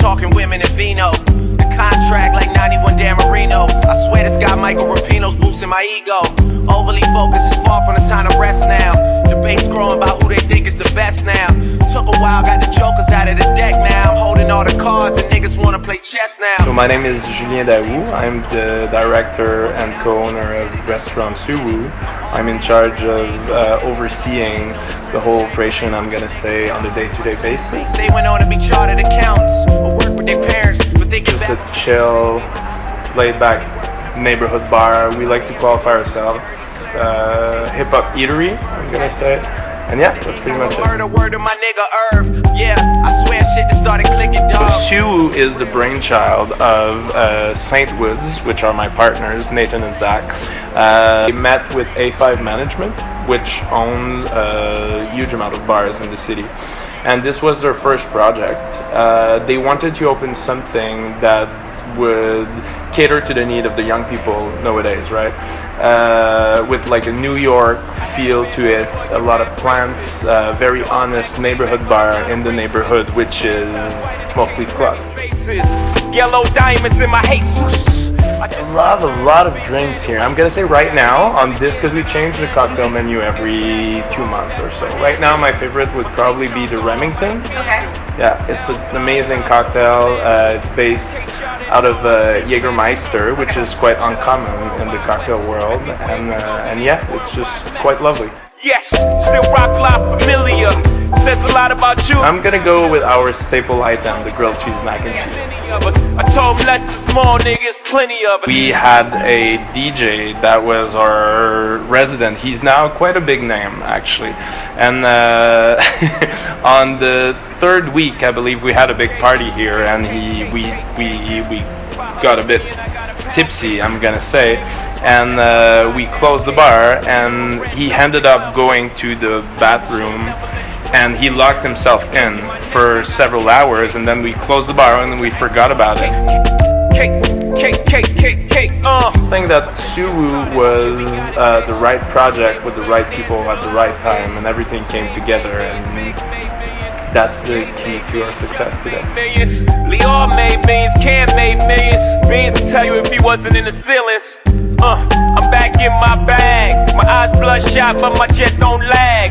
talking women and vino. The contract like 91 Dan Marino. I swear this guy Michael Rapino's boosting my ego. Overly focused is far from the time to rest now. Debates growing about who they think is the best now. Took a while, got the jokers out of the deck now. I'm holding all the cards and niggas wanna play chess now. So my name is Julien Daou. I'm the director and co-owner of Restaurant Suwu. I'm in charge of overseeing the whole operation, I'm gonna say, on a day-to-day basis. They went on to be chartered accountants or work with their parents, but they Just a chill, laid-back neighborhood bar. We like to qualify ourselves hip-hop eatery, I'm gonna say. And yeah, that's pretty much it. Word of my nigga Irv. Yeah, I swear shit just started clicking, dog. Suwu is the brainchild of St. Woods, which are my partners, Nathan and Zach. They met with A5 Management, which owns a huge amount of bars in the city. And this was their first project. They wanted to open something that would cater to the need of the young people nowadays, right? With like a New York feel to it, a lot of plants, very honest neighborhood bar in the neighborhood, which is mostly club. Yellow diamonds in my Jesus. I love a lot of drinks here. I'm gonna say right now on this, because we change the cocktail menu every 2 months or so. Right now my favorite would probably be the Remington. Okay. Yeah, it's an amazing cocktail. It's based out of Jägermeister, which is quite uncommon in the cocktail world, and yeah, it's just quite lovely. Yes, still rock life familiar. Says a lot about you. I'm gonna go with our staple item, the grilled cheese mac and cheese. I told less is more, niggas, plenty of it. We had a DJ that was our resident. He's now quite a big name, actually. And on the third week, I believe, we had a big party here, and we got a bit tipsy, I'm gonna say, and we closed the bar, and he ended up going to the bathroom, and he locked himself in for several hours, and then we closed the bar and we forgot about it. I think that Suwu was the right project with the right people at the right time, and everything came together, and that's the key to our success today. Leo made millions, Cam made millions. Millions to tell you if he wasn't in his feelings. I'm back in my bag. My eyes bloodshot, but my jet don't lag.